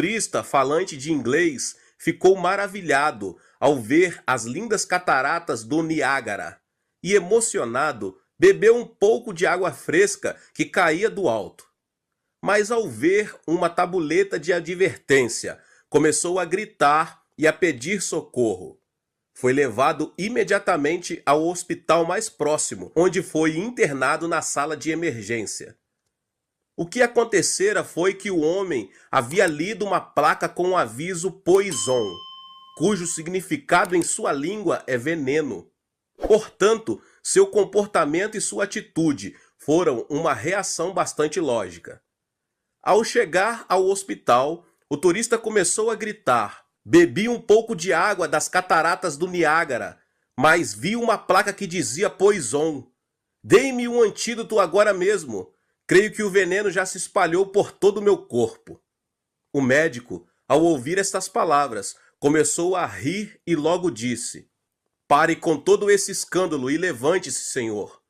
turista falante de inglês ficou maravilhado ao ver as lindas cataratas do Niágara e, emocionado, bebeu um pouco de água fresca que caía do alto. Mas ao ver uma tabuleta de advertência, começou a gritar e a pedir socorro. Foi levado imediatamente ao hospital mais próximo, onde foi internado na sala de emergência. O que acontecera foi que o homem havia lido uma placa com o aviso Poison, cujo significado em sua língua é veneno. Portanto, seu comportamento e sua atitude foram uma reação bastante lógica. Ao chegar ao hospital, o turista começou a gritar: "Bebi um pouco de água das cataratas do Niágara, mas vi uma placa que dizia Poison. Dê-me um antídoto agora mesmo. Creio que o veneno já se espalhou por todo o meu corpo." O médico, ao ouvir estas palavras, começou a rir e logo disse: "Pare com todo esse escândalo e levante-se, senhor.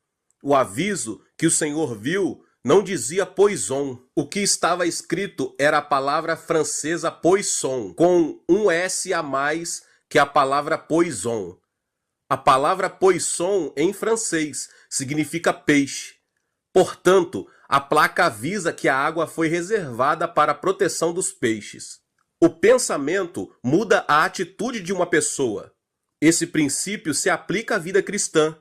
O aviso que o senhor viu não dizia Poison. O que estava escrito era a palavra francesa poisson, com um S a mais que a palavra poison. A palavra poisson em francês significa peixe. Portanto, a placa avisa que a água foi reservada para a proteção dos peixes. O pensamento muda a atitude de uma pessoa. Esse princípio se aplica à vida cristã.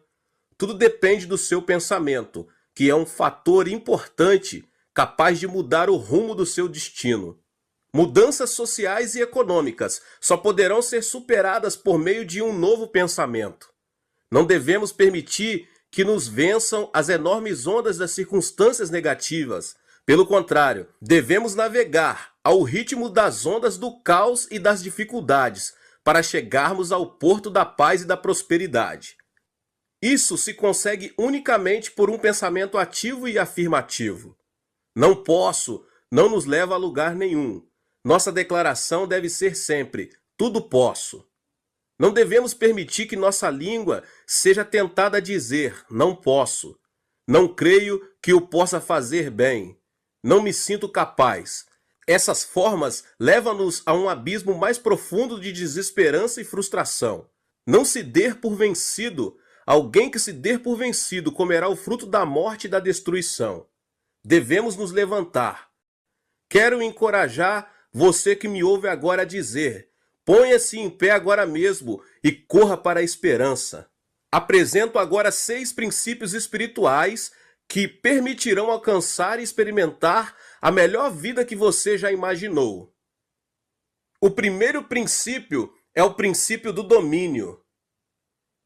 Tudo depende do seu pensamento, que é um fator importante capaz de mudar o rumo do seu destino. Mudanças sociais e econômicas só poderão ser superadas por meio de um novo pensamento. Não devemos permitir que nos vençam as enormes ondas das circunstâncias negativas. Pelo contrário, devemos navegar ao ritmo das ondas do caos e das dificuldades para chegarmos ao porto da paz e da prosperidade. Isso se consegue unicamente por um pensamento ativo e afirmativo. Não posso não nos leva a lugar nenhum. Nossa declaração deve ser sempre: tudo posso. Não devemos permitir que nossa língua seja tentada a dizer: não posso, não creio que o possa fazer bem, não me sinto capaz. Essas formas levam-nos a um abismo mais profundo de desesperança e frustração. Não se dê por vencido. Alguém que se der por vencido comerá o fruto da morte e da destruição. Devemos nos levantar. Quero encorajar você que me ouve agora a dizer: ponha-se em pé agora mesmo e corra para a esperança. Apresento agora 6 princípios espirituais que permitirão alcançar e experimentar a melhor vida que você já imaginou. O primeiro princípio é o princípio do domínio.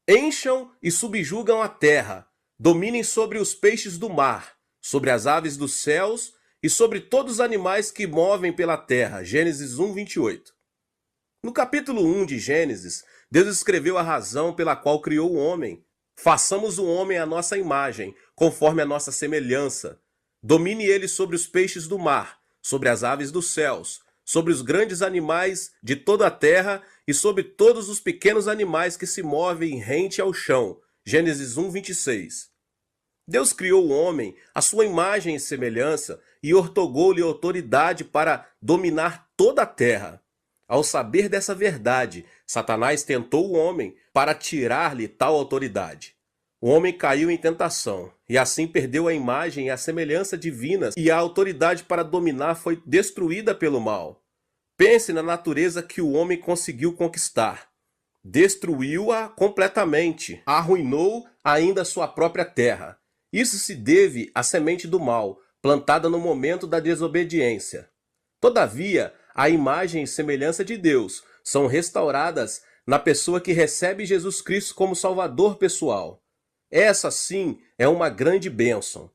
Encham e subjugam a terra, dominem sobre os peixes do mar, sobre as aves dos céus e sobre todos os animais que movem pela terra. Gênesis 1, 28. No capítulo 1 de Gênesis, Deus escreveu a razão pela qual criou o homem. Façamos o homem à nossa imagem, conforme a nossa semelhança. Domine ele sobre os peixes do mar, sobre as aves dos céus, sobre os grandes animais de toda a terra e sobre todos os pequenos animais que se movem rente ao chão. Gênesis 1, 26. Deus criou o homem à sua imagem e semelhança e ortogou-lhe autoridade para dominar toda a terra. Ao saber dessa verdade, Satanás tentou o homem para tirar-lhe tal autoridade. O homem caiu em tentação e assim perdeu a imagem e a semelhança divinas, e a autoridade para dominar foi destruída pelo mal. Pense na natureza que o homem conseguiu conquistar. Destruiu-a completamente, arruinou ainda sua própria terra. Isso se deve à semente do mal, plantada no momento da desobediência. Todavia, a imagem e semelhança de Deus são restauradas na pessoa que recebe Jesus Cristo como Salvador pessoal. Essa, sim, é uma grande bênção.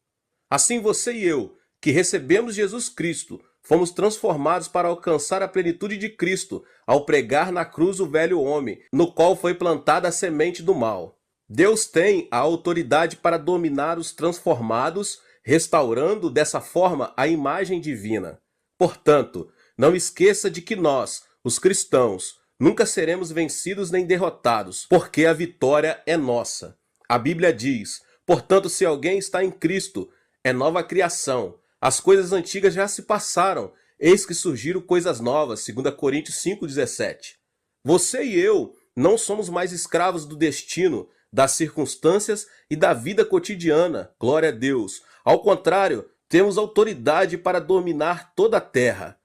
Assim você e eu, que recebemos Jesus Cristo, fomos transformados para alcançar a plenitude de Cristo ao pregar na cruz o velho homem, no qual foi plantada a semente do mal. Deus tem a autoridade para dominar os transformados, restaurando dessa forma a imagem divina. Portanto, não esqueça de que nós, os cristãos, nunca seremos vencidos nem derrotados, porque a vitória é nossa. A Bíblia diz: portanto, se alguém está em Cristo, é nova criação. As coisas antigas já se passaram, eis que surgiram coisas novas, 2 Coríntios 5,17. Você e eu não somos mais escravos do destino, das circunstâncias e da vida cotidiana, glória a Deus. Ao contrário, temos autoridade para dominar toda a terra.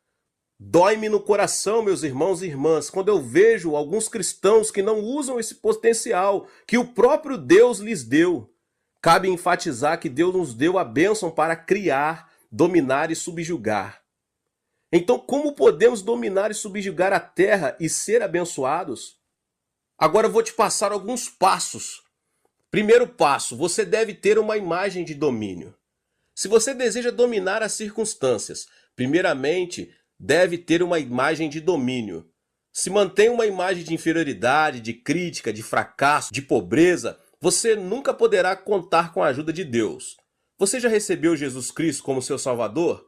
Dói-me no coração, meus irmãos e irmãs, quando eu vejo alguns cristãos que não usam esse potencial que o próprio Deus lhes deu. Cabe enfatizar que Deus nos deu a bênção para criar, dominar e subjugar. Então, como podemos dominar e subjugar a terra e ser abençoados? Agora eu vou te passar alguns passos. Primeiro passo, você deve ter uma imagem de domínio. Se você deseja dominar as circunstâncias, primeiramente, deve ter uma imagem de domínio. Se mantém uma imagem de inferioridade, de crítica, de fracasso, de pobreza, você nunca poderá contar com a ajuda de Deus. Você já recebeu Jesus Cristo como seu Salvador?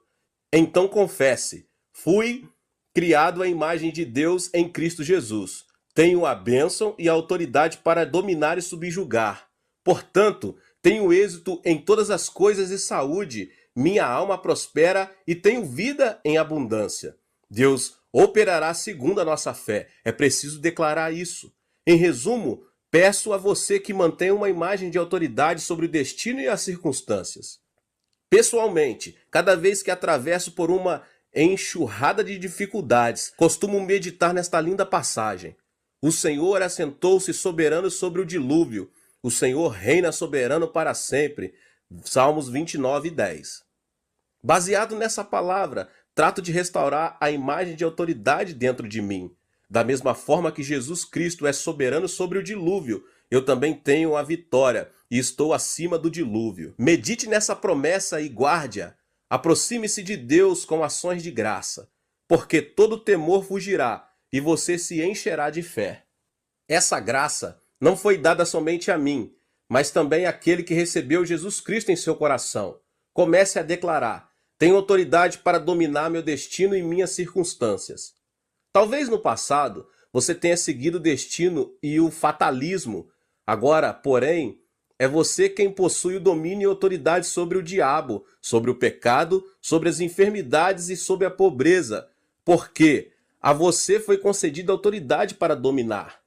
Então confesse: fui criado à imagem de Deus em Cristo Jesus. Tenho a bênção e a autoridade para dominar e subjugar. Portanto, tenho êxito em todas as coisas e saúde. Minha alma prospera e tenho vida em abundância. Deus operará segundo a nossa fé. É preciso declarar isso. Em resumo, peço a você que mantenha uma imagem de autoridade sobre o destino e as circunstâncias. Pessoalmente, cada vez que atravesso por uma enxurrada de dificuldades, costumo meditar nesta linda passagem. O Senhor assentou-se soberano sobre o dilúvio. O Senhor reina soberano para sempre. Salmos 29:10. Baseado nessa palavra, trato de restaurar a imagem de autoridade dentro de mim. Da mesma forma que Jesus Cristo é soberano sobre o dilúvio, eu também tenho a vitória e estou acima do dilúvio. Medite nessa promessa e guarde-a. Aproxime-se de Deus com ações de graça, porque todo temor fugirá e você se encherá de fé. Essa graça não foi dada somente a mim, mas também àquele que recebeu Jesus Cristo em seu coração. Comece a declarar: tenho autoridade para dominar meu destino e minhas circunstâncias. Talvez no passado você tenha seguido o destino e o fatalismo. Agora, porém, é você quem possui o domínio e autoridade sobre o diabo, sobre o pecado, sobre as enfermidades e sobre a pobreza, porque a você foi concedida autoridade para dominar.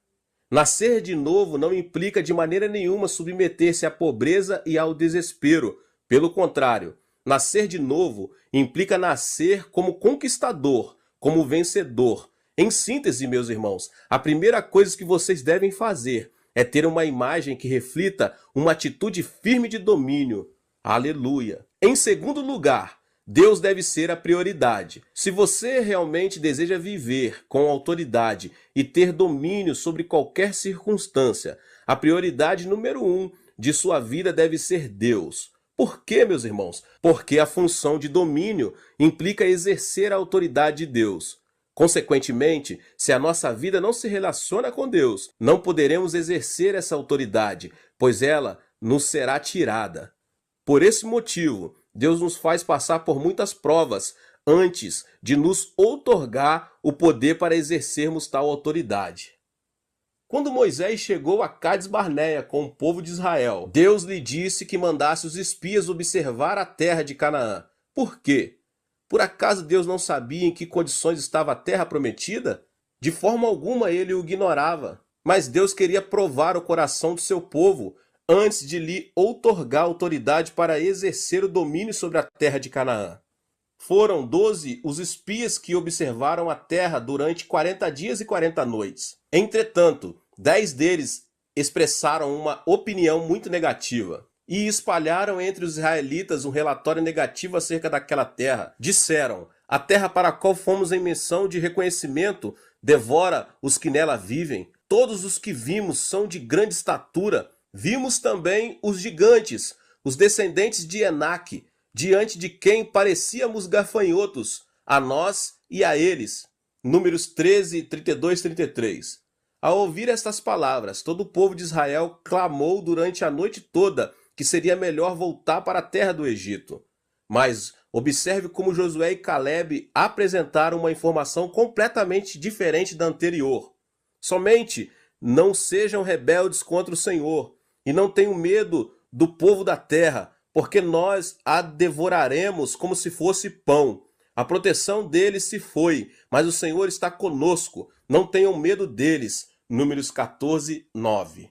Nascer de novo não implica de maneira nenhuma submeter-se à pobreza e ao desespero. Pelo contrário, nascer de novo implica nascer como conquistador, como vencedor. Em síntese, meus irmãos, a primeira coisa que vocês devem fazer é ter uma imagem que reflita uma atitude firme de domínio. Aleluia! Em segundo lugar, Deus deve ser a prioridade. Se você realmente deseja viver com autoridade e ter domínio sobre qualquer circunstância, a prioridade número 1 de sua vida deve ser Deus. Por quê, meus irmãos? Porque a função de domínio implica exercer a autoridade de Deus. Consequentemente, se a nossa vida não se relaciona com Deus, não poderemos exercer essa autoridade, pois ela nos será tirada. Por esse motivo, Deus nos faz passar por muitas provas antes de nos outorgar o poder para exercermos tal autoridade. Quando Moisés chegou a Cádiz Barneia com o povo de Israel, Deus lhe disse que mandasse os espias observar a terra de Canaã. Por quê? Por acaso Deus não sabia em que condições estava a terra prometida? De forma alguma ele o ignorava. Mas Deus queria provar o coração do seu povo antes de lhe outorgar autoridade para exercer o domínio sobre a terra de Canaã. Foram 12 os espias que observaram a terra durante 40 dias e 40 noites. Entretanto, 10 deles expressaram uma opinião muito negativa e espalharam entre os israelitas um relatório negativo acerca daquela terra. Disseram: a terra para a qual fomos em missão de reconhecimento devora os que nela vivem. Todos os que vimos são de grande estatura. Vimos também os gigantes, os descendentes de Enaque, diante de quem parecíamos gafanhotos, a nós e a eles. Números 13, 32, 33. Ao ouvir estas palavras, todo o povo de Israel clamou durante a noite toda que seria melhor voltar para a terra do Egito. Mas observe como Josué e Caleb apresentaram uma informação completamente diferente da anterior. Somente não sejam rebeldes contra o Senhor e não tenham medo do povo da terra, porque nós a devoraremos como se fosse pão. A proteção deles se foi, mas o Senhor está conosco. Não tenham medo deles. Números 14, 9.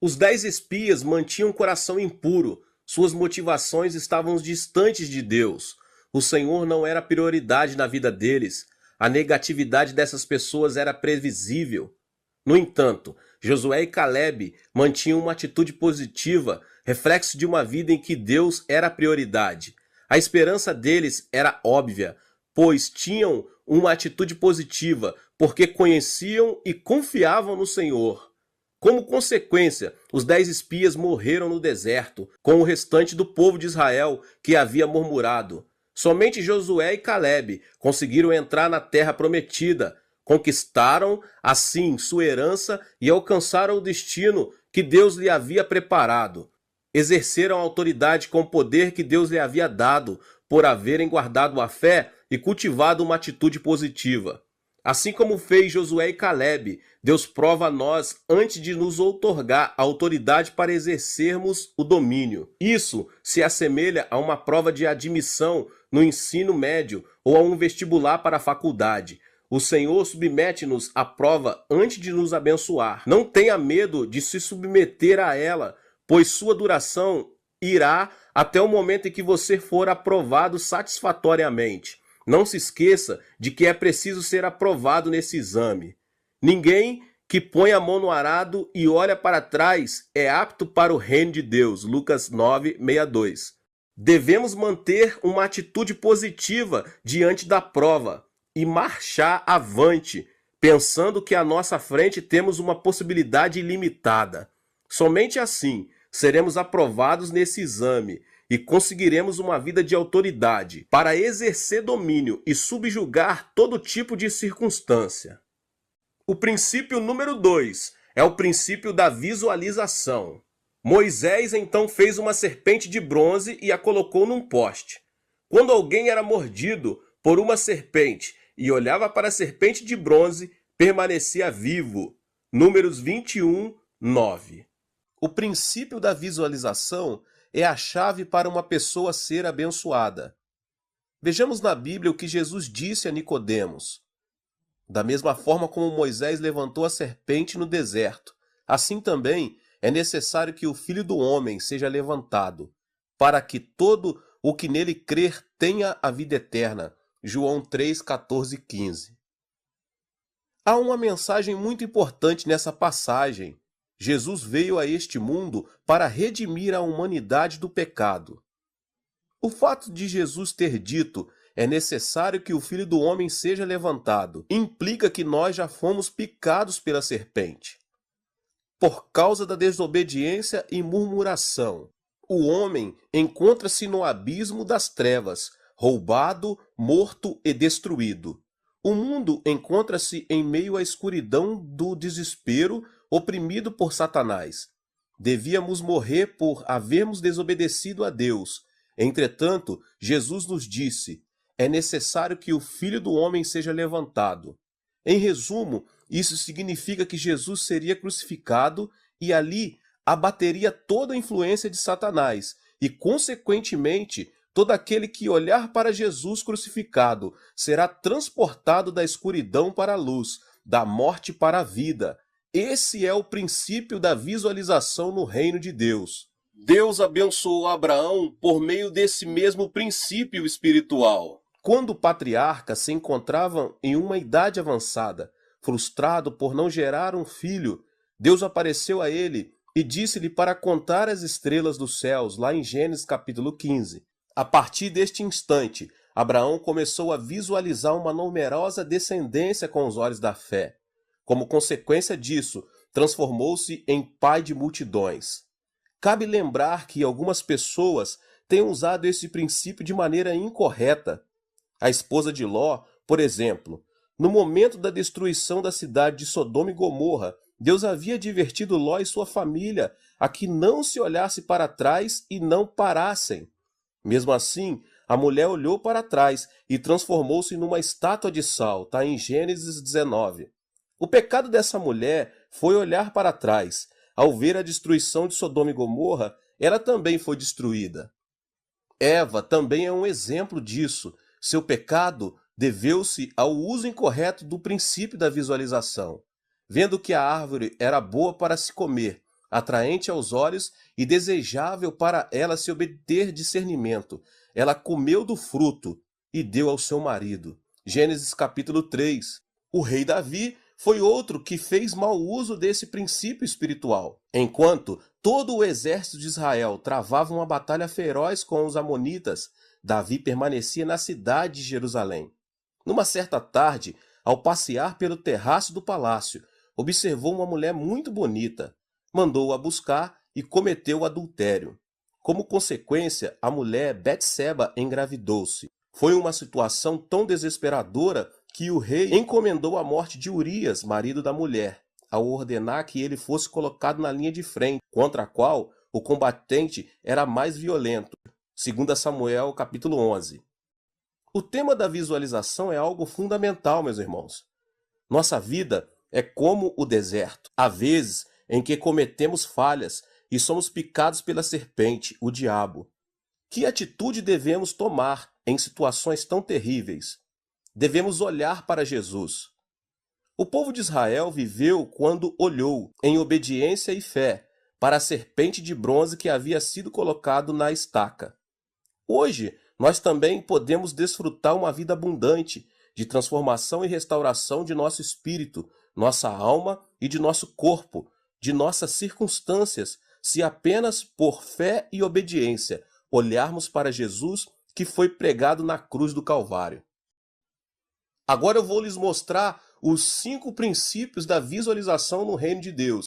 Os 10 espias mantinham o coração impuro. Suas motivações estavam distantes de Deus. O Senhor não era prioridade na vida deles. A negatividade dessas pessoas era previsível. No entanto, Josué e Caleb mantinham uma atitude positiva, reflexo de uma vida em que Deus era a prioridade. A esperança deles era óbvia, pois tinham uma atitude positiva, porque conheciam e confiavam no Senhor. Como consequência, os 10 espias morreram no deserto, com o restante do povo de Israel que havia murmurado. Somente Josué e Caleb conseguiram entrar na terra prometida, conquistaram, assim, sua herança e alcançaram o destino que Deus lhe havia preparado. Exerceram a autoridade com o poder que Deus lhe havia dado, por haverem guardado a fé e cultivado uma atitude positiva. Assim como fez Josué e Caleb, Deus prova a nós antes de nos outorgar a autoridade para exercermos o domínio. Isso se assemelha a uma prova de admissão no ensino médio ou a um vestibular para a faculdade. O Senhor submete-nos à prova antes de nos abençoar. Não tenha medo de se submeter a ela, pois sua duração irá até o momento em que você for aprovado satisfatoriamente. Não se esqueça de que é preciso ser aprovado nesse exame. Ninguém que põe a mão no arado e olha para trás é apto para o reino de Deus. Lucas 9:62. Devemos manter uma atitude positiva diante da prova e marchar avante, pensando que à nossa frente temos uma possibilidade ilimitada. Somente assim seremos aprovados nesse exame e conseguiremos uma vida de autoridade para exercer domínio e subjugar todo tipo de circunstância. O princípio número 2 é o princípio da visualização. Moisés então fez uma serpente de bronze e a colocou num poste. Quando alguém era mordido por uma serpente e olhava para a serpente de bronze, permanecia vivo. Números 21, 9. O princípio da visualização é a chave para uma pessoa ser abençoada. Vejamos na Bíblia o que Jesus disse a Nicodemos. Da mesma forma como Moisés levantou a serpente no deserto, assim também é necessário que o Filho do Homem seja levantado, para que todo o que nele crer tenha a vida eterna. João 3, 14 e 15. Há uma mensagem muito importante nessa passagem. Jesus veio a este mundo para redimir a humanidade do pecado. O fato de Jesus ter dito é necessário que o Filho do Homem seja levantado implica que nós já fomos picados pela serpente. Por causa da desobediência e murmuração, o homem encontra-se no abismo das trevas, roubado, morto e destruído. O mundo encontra-se em meio à escuridão do desespero, oprimido por Satanás. Devíamos morrer por havermos desobedecido a Deus. Entretanto, Jesus nos disse: é necessário que o Filho do Homem seja levantado. Em resumo, isso significa que Jesus seria crucificado e ali abateria toda a influência de Satanás e, consequentemente, todo aquele que olhar para Jesus crucificado será transportado da escuridão para a luz, da morte para a vida. Esse é o princípio da visualização no reino de Deus. Deus abençoou Abraão por meio desse mesmo princípio espiritual. Quando o patriarca se encontrava em uma idade avançada, frustrado por não gerar um filho, Deus apareceu a ele e disse-lhe para contar as estrelas dos céus, lá em Gênesis capítulo 15. A partir deste instante, Abraão começou a visualizar uma numerosa descendência com os olhos da fé. Como consequência disso, transformou-se em pai de multidões. Cabe lembrar que algumas pessoas têm usado esse princípio de maneira incorreta. A esposa de Ló, por exemplo, no momento da destruição da cidade de Sodoma e Gomorra, Deus havia advertido Ló e sua família a que não se olhasse para trás e não parassem. Mesmo assim, a mulher olhou para trás e transformou-se numa estátua de sal, está em Gênesis 19. O pecado dessa mulher foi olhar para trás. Ao ver a destruição de Sodoma e Gomorra, ela também foi destruída. Eva também é um exemplo disso. Seu pecado deveu-se ao uso incorreto do princípio da visualização. Vendo que a árvore era boa para se comer, atraente aos olhos e desejável para ela se obter discernimento, ela comeu do fruto e deu ao seu marido. Gênesis capítulo 3. O rei Davi foi outro que fez mau uso desse princípio espiritual. Enquanto todo o exército de Israel travava uma batalha feroz com os amonitas, Davi permanecia na cidade de Jerusalém. Numa certa tarde, ao passear pelo terraço do palácio, observou uma mulher muito bonita. Mandou-a buscar e cometeu adultério. Como consequência, a mulher Betseba engravidou-se. Foi uma situação tão desesperadora que o rei encomendou a morte de Urias, marido da mulher, ao ordenar que ele fosse colocado na linha de frente, contra a qual o combatente era mais violento. 2 Samuel, capítulo 11. O tema da visualização é algo fundamental, meus irmãos. Nossa vida é como o deserto. Há vezes em que cometemos falhas e somos picados pela serpente, o diabo. Que atitude devemos tomar em situações tão terríveis? Devemos olhar para Jesus. O povo de Israel viveu quando olhou, em obediência e fé, para a serpente de bronze que havia sido colocado na estaca. Hoje, nós também podemos desfrutar uma vida abundante de transformação e restauração de nosso espírito, nossa alma e de nosso corpo, de nossas circunstâncias, se apenas por fé e obediência olharmos para Jesus que foi pregado na cruz do Calvário. Agora eu vou lhes mostrar os 5 princípios da visualização no reino de Deus.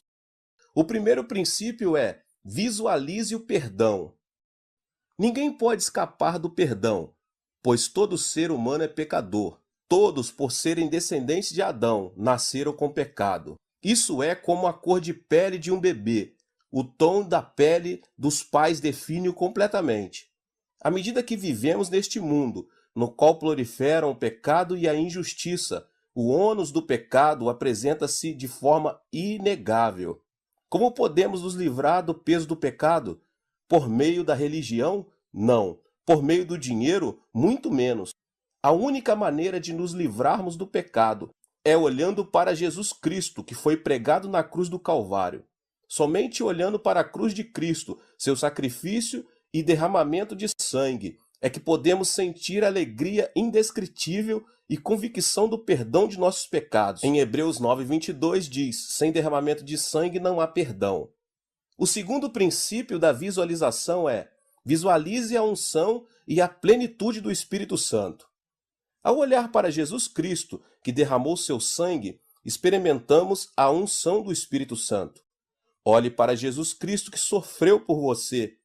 O primeiro princípio é: visualize o perdão. Ninguém pode escapar do perdão, pois todo ser humano é pecador. Todos, por serem descendentes de Adão, nasceram com pecado. Isso é como a cor de pele de um bebê. O tom da pele dos pais define-o completamente. À medida que vivemos neste mundo, no qual proliferam o pecado e a injustiça, o ônus do pecado apresenta-se de forma inegável. Como podemos nos livrar do peso do pecado? Por meio da religião? Não. Por meio do dinheiro? Muito menos. A única maneira de nos livrarmos do pecado é olhando para Jesus Cristo, que foi pregado na cruz do Calvário. Somente olhando para a cruz de Cristo, seu sacrifício e derramamento de sangue, é que podemos sentir alegria indescritível e convicção do perdão de nossos pecados. Em Hebreus 9:22 diz: sem derramamento de sangue não há perdão. O segundo princípio da visualização é: visualize a unção e a plenitude do Espírito Santo. Ao olhar para Jesus Cristo, que derramou seu sangue, experimentamos a unção do Espírito Santo. Olhe para Jesus Cristo que sofreu por você.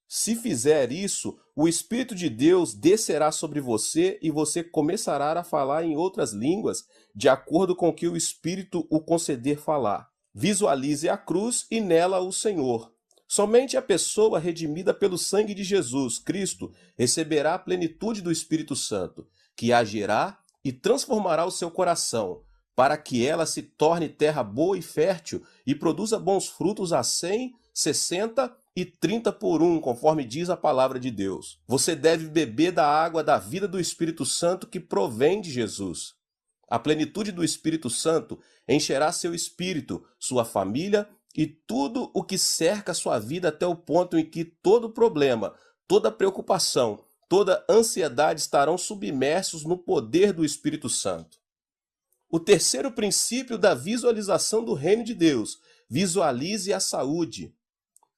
Se fizer isso, o Espírito de Deus descerá sobre você e você começará a falar em outras línguas, de acordo com o que o Espírito o conceder falar. Visualize a cruz e nela o Senhor. Somente a pessoa redimida pelo sangue de Jesus Cristo receberá a plenitude do Espírito Santo, que agirá e transformará o seu coração, para que ela se torne terra boa e fértil e produza bons frutos a 100, 60 e 30 por 1, conforme diz a palavra de Deus. Você deve beber da água da vida do Espírito Santo que provém de Jesus. A plenitude do Espírito Santo encherá seu espírito, sua família e tudo o que cerca sua vida até o ponto em que todo problema, toda preocupação, toda ansiedade estarão submersos no poder do Espírito Santo. O terceiro princípio da visualização do reino de Deus: visualize a saúde.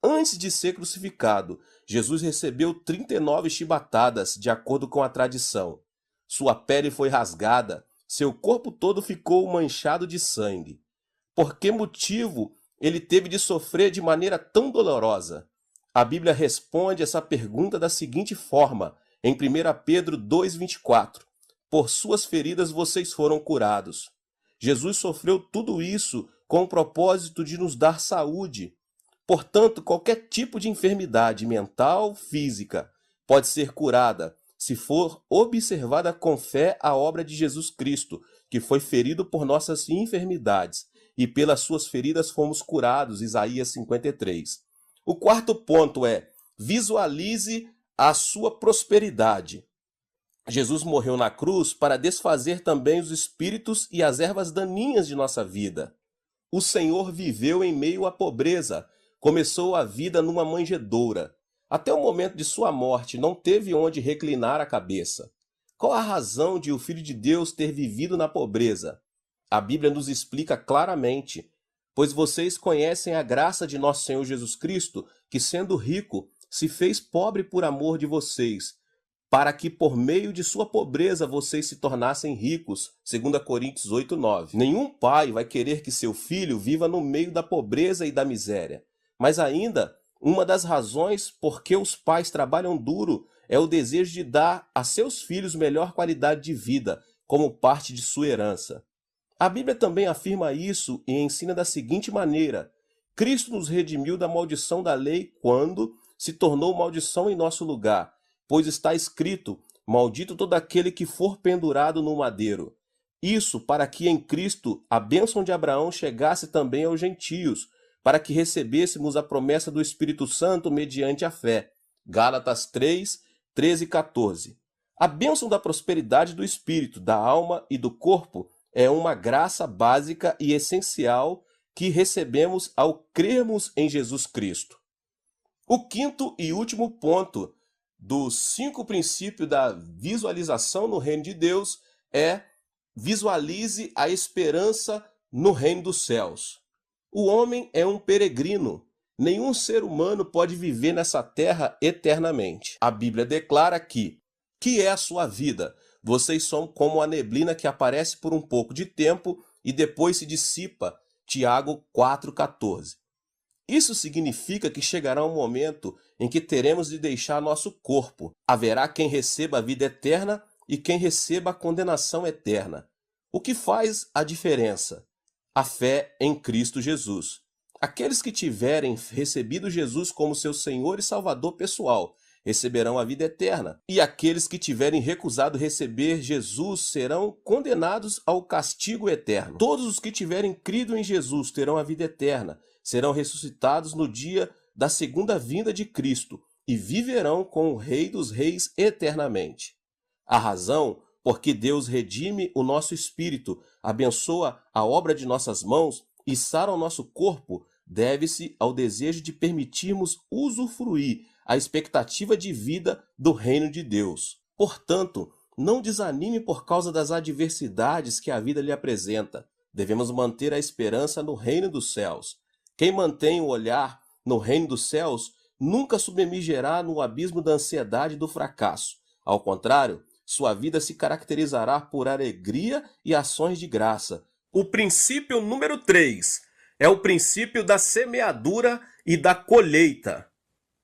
Antes de ser crucificado, Jesus recebeu 39 chibatadas, de acordo com a tradição. Sua pele foi rasgada, seu corpo todo ficou manchado de sangue. Por que motivo ele teve de sofrer de maneira tão dolorosa? A Bíblia responde essa pergunta da seguinte forma, em 1 Pedro 2,24. Por suas feridas vocês foram curados. Jesus sofreu tudo isso com o propósito de nos dar saúde. Portanto, qualquer tipo de enfermidade mental, física, pode ser curada se for observada com fé a obra de Jesus Cristo, que foi ferido por nossas enfermidades, e pelas suas feridas fomos curados, Isaías 53. O quarto ponto é: visualize a sua prosperidade. Jesus morreu na cruz para desfazer também os espíritos e as ervas daninhas de nossa vida. O Senhor viveu em meio à pobreza, começou a vida numa manjedoura. Até o momento de sua morte não teve onde reclinar a cabeça. Qual a razão de o Filho de Deus ter vivido na pobreza? A Bíblia nos explica claramente: pois vocês conhecem a graça de nosso Senhor Jesus Cristo, que sendo rico, se fez pobre por amor de vocês, para que por meio de sua pobreza vocês se tornassem ricos. 2 Coríntios 8:9. Nenhum pai vai querer que seu filho viva no meio da pobreza e da miséria. Mas ainda, uma das razões por que os pais trabalham duro é o desejo de dar a seus filhos melhor qualidade de vida, como parte de sua herança. A Bíblia também afirma isso e ensina da seguinte maneira: Cristo nos redimiu da maldição da lei quando se tornou maldição em nosso lugar, pois está escrito: maldito todo aquele que for pendurado no madeiro. Isso para que em Cristo a bênção de Abraão chegasse também aos gentios, para que recebêssemos a promessa do Espírito Santo mediante a fé. Gálatas 3, 13 e 14. A bênção da prosperidade do espírito, da alma e do corpo é uma graça básica e essencial que recebemos ao crermos em Jesus Cristo. O quinto e último ponto dos 5 princípios da visualização no reino de Deus é: visualize a esperança no reino dos céus. O homem é um peregrino. Nenhum ser humano pode viver nessa terra eternamente. A Bíblia declara que é a sua vida? Vocês são como a neblina que aparece por um pouco de tempo e depois se dissipa. Tiago 4,14. Isso significa que chegará um momento em que teremos de deixar nosso corpo. Haverá quem receba a vida eterna e quem receba a condenação eterna. O que faz a diferença? A fé em Cristo Jesus. Aqueles que tiverem recebido Jesus como seu Senhor e Salvador pessoal receberão a vida eterna, e aqueles que tiverem recusado receber Jesus serão condenados ao castigo eterno. Todos os que tiverem crido em Jesus terão a vida eterna, serão ressuscitados no dia da segunda vinda de Cristo e viverão com o Rei dos Reis eternamente. A razão por que Deus redime o nosso espírito, abençoa a obra de nossas mãos e sara o nosso corpo deve-se ao desejo de permitirmos usufruir a expectativa de vida do reino de Deus. Portanto, não desanime por causa das adversidades que a vida lhe apresenta. Devemos manter a esperança no reino dos céus. Quem mantém o olhar no reino dos céus nunca submergirá no abismo da ansiedade e do fracasso. Ao contrário, sua vida se caracterizará por alegria e ações de graça. O princípio número 3 é o princípio da semeadura e da colheita.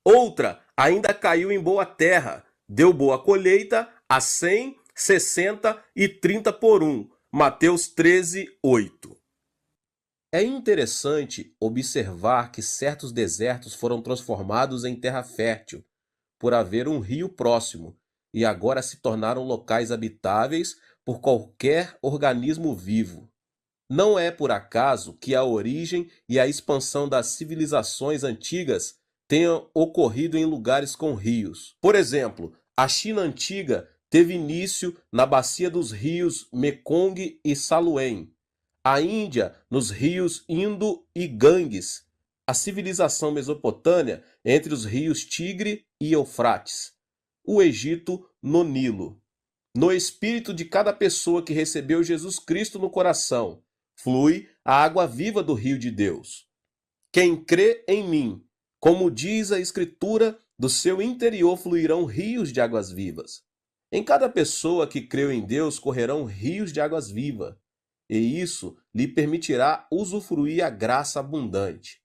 Outra ainda caiu em boa terra, deu boa colheita a 100, 60 e 30 por 1. Mateus 13, 8. É interessante observar que certos desertos foram transformados em terra fértil, por haver um rio próximo, e agora se tornaram locais habitáveis por qualquer organismo vivo. Não é por acaso que a origem e a expansão das civilizações antigas tenham ocorrido em lugares com rios. Por exemplo, a China antiga teve início na bacia dos rios Mekong e Salween. A Índia, nos rios Indo e Ganges. A civilização mesopotâmia entre os rios Tigre e Eufrates. O Egito no Nilo. No espírito de cada pessoa que recebeu Jesus Cristo no coração, flui a água viva do rio de Deus. Quem crê em mim, como diz a Escritura, do seu interior fluirão rios de águas vivas. Em cada pessoa que creu em Deus correrão rios de águas vivas, e isso lhe permitirá usufruir a graça abundante.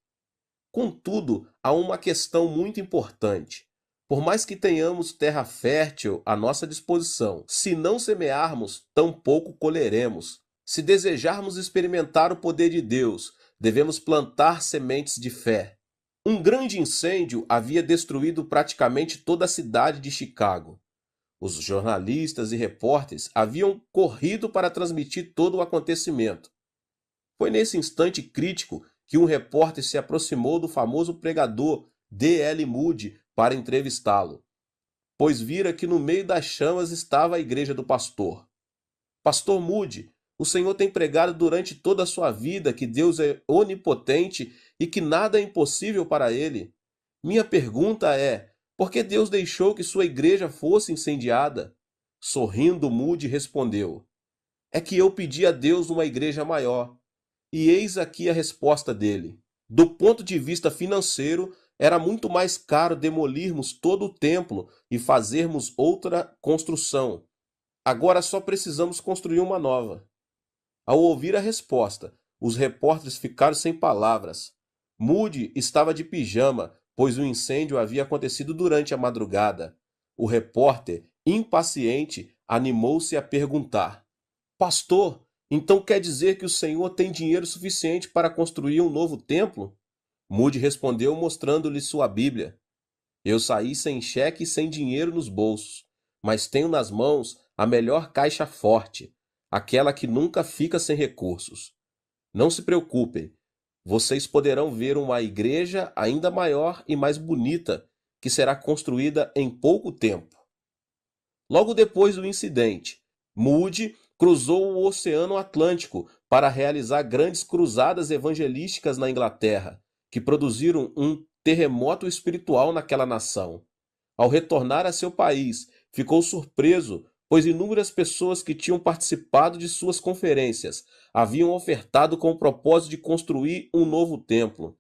Contudo, há uma questão muito importante. Por mais que tenhamos terra fértil à nossa disposição, se não semearmos, tampouco colheremos. Se desejarmos experimentar o poder de Deus, devemos plantar sementes de fé. Um grande incêndio havia destruído praticamente toda a cidade de Chicago. Os jornalistas e repórteres haviam corrido para transmitir todo o acontecimento. Foi nesse instante crítico que um repórter se aproximou do famoso pregador D.L. Moody para entrevistá-lo. pois vira que no meio das chamas estava a igreja do pastor. Pastor Moody, o Senhor tem pregado durante toda a sua vida que Deus é onipotente e que nada é impossível para ele. Minha pergunta é: por que Deus deixou que sua igreja fosse incendiada? Sorrindo, Moody respondeu: é que eu pedi a Deus uma igreja maior. E eis aqui a resposta dele. Do ponto de vista financeiro, era muito mais caro demolirmos todo o templo e fazermos outra construção. Agora só precisamos construir uma nova. Ao ouvir a resposta, os repórteres ficaram sem palavras. Moody estava de pijama, pois o incêndio havia acontecido durante a madrugada. O repórter, impaciente, animou-se a perguntar: pastor, então quer dizer que o senhor tem dinheiro suficiente para construir um novo templo? Moody respondeu mostrando-lhe sua Bíblia. Eu saí sem cheque e sem dinheiro nos bolsos, mas tenho nas mãos a melhor caixa forte, aquela que nunca fica sem recursos. Não se preocupem, vocês poderão ver uma igreja ainda maior e mais bonita que será construída em pouco tempo. Logo depois do incidente, Moody cruzou o Oceano Atlântico para realizar grandes cruzadas evangelísticas na Inglaterra, que produziram um terremoto espiritual naquela nação. Ao retornar a seu país, ficou surpreso, pois inúmeras pessoas que tinham participado de suas conferências haviam ofertado com o propósito de construir um novo templo.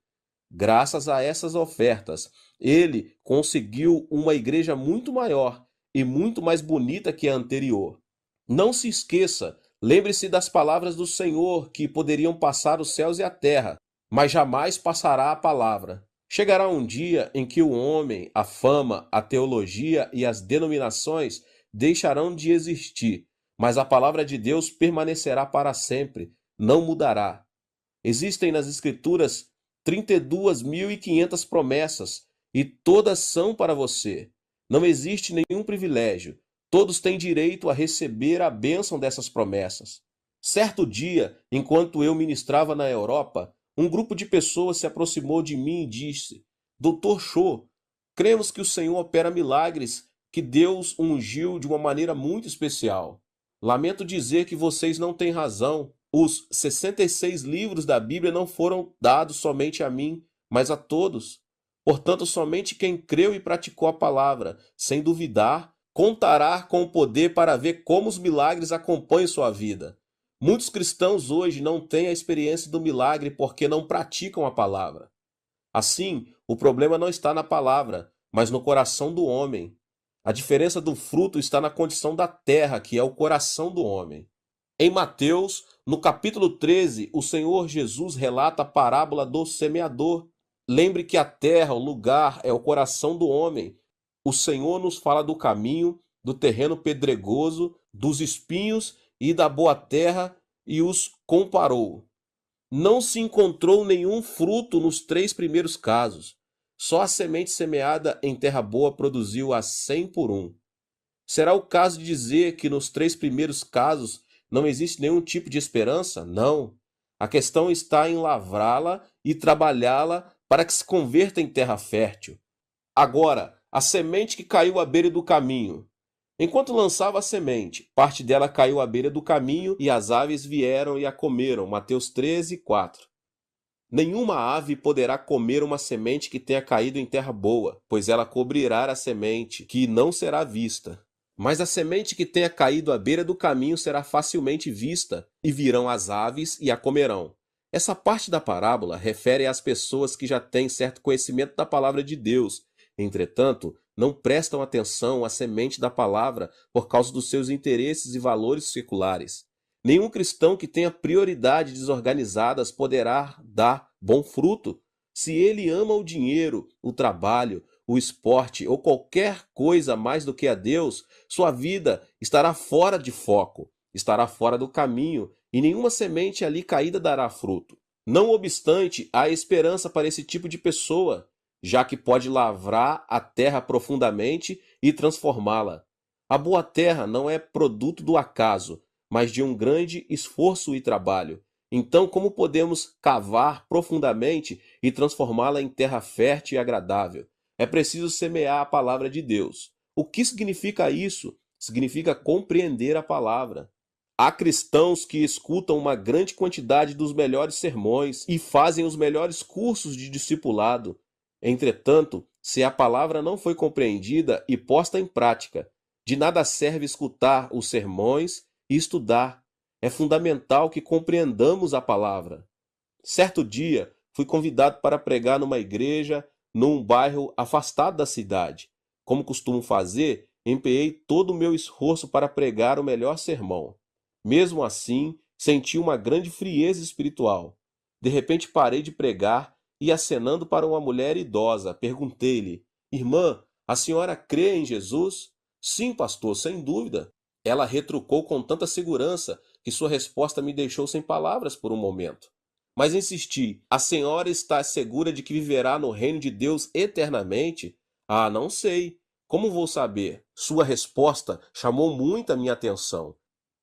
Graças a essas ofertas, ele conseguiu uma igreja muito maior e muito mais bonita que a anterior. Não se esqueça, lembre-se das palavras do Senhor que poderiam passar os céus e a terra, mas jamais passará a palavra. Chegará um dia em que o homem, a fama, a teologia e as denominações deixarão de existir, mas a palavra de Deus permanecerá para sempre, não mudará. Existem nas Escrituras 32.500 promessas e todas são para você. Não existe nenhum privilégio. Todos têm direito a receber a bênção dessas promessas. Certo dia, enquanto eu ministrava na Europa, um grupo de pessoas se aproximou de mim e disse: Dr. Cho, cremos que o Senhor opera milagres, que Deus ungiu de uma maneira muito especial. Lamento dizer que vocês não têm razão. Os 66 livros da Bíblia não foram dados somente a mim, mas a todos. Portanto, somente quem creu e praticou a palavra, sem duvidar, contará com o poder para ver como os milagres acompanham sua vida. Muitos cristãos hoje não têm a experiência do milagre porque não praticam a palavra. Assim, o problema não está na palavra, mas no coração do homem. A diferença do fruto está na condição da terra, que é o coração do homem. Em Mateus, no capítulo 13, o Senhor Jesus relata a parábola do semeador. Lembre que a terra, o lugar, é o coração do homem. O Senhor nos fala do caminho, do terreno pedregoso, dos espinhos e da boa terra e os comparou. Não se encontrou nenhum fruto nos 3 primeiros casos. Só a semente semeada em terra boa produziu a 100 por 1. Será o caso de dizer que nos 3 primeiros casos não existe nenhum tipo de esperança? Não. A questão está em lavrá-la e trabalhá-la para que se converta em terra fértil. Agora, a semente que caiu à beira do caminho. Enquanto lançava a semente, parte dela caiu à beira do caminho e as aves vieram e a comeram. Mateus 13, 4. Nenhuma ave poderá comer uma semente que tenha caído em terra boa, pois ela cobrirá a semente, que não será vista. Mas a semente que tenha caído à beira do caminho será facilmente vista, e virão as aves e a comerão. Essa parte da parábola refere às pessoas que já têm certo conhecimento da palavra de Deus. Entretanto, não prestam atenção à semente da palavra por causa dos seus interesses e valores seculares. Nenhum cristão que tenha prioridades desorganizadas poderá dar bom fruto. Se ele ama o dinheiro, o trabalho, o esporte ou qualquer coisa mais do que a Deus, sua vida estará fora de foco, estará fora do caminho e nenhuma semente ali caída dará fruto. Não obstante, há esperança para esse tipo de pessoa, já que pode lavrar a terra profundamente e transformá-la. A boa terra não é produto do acaso, mas de um grande esforço e trabalho. Então, como podemos cavar profundamente e transformá-la em terra fértil e agradável? É preciso semear a palavra de Deus. O que significa isso? Significa compreender a palavra. Há cristãos que escutam uma grande quantidade dos melhores sermões e fazem os melhores cursos de discipulado. Entretanto, se a palavra não foi compreendida e posta em prática, de nada serve escutar os sermões e estudar. É fundamental que compreendamos a palavra. Certo dia, fui convidado para pregar numa igreja, num bairro afastado da cidade. Como costumo fazer, empenhei todo o meu esforço para pregar o melhor sermão. Mesmo assim, senti uma grande frieza espiritual. De repente parei de pregar e, acenando para uma mulher idosa, perguntei-lhe: Irmã, a senhora crê em Jesus? Sim, pastor, sem dúvida. Ela retrucou com tanta segurança que sua resposta me deixou sem palavras por um momento. Mas insisti: a senhora está segura de que viverá no reino de Deus eternamente? Ah, não sei. Como vou saber? Sua resposta chamou muito a minha atenção.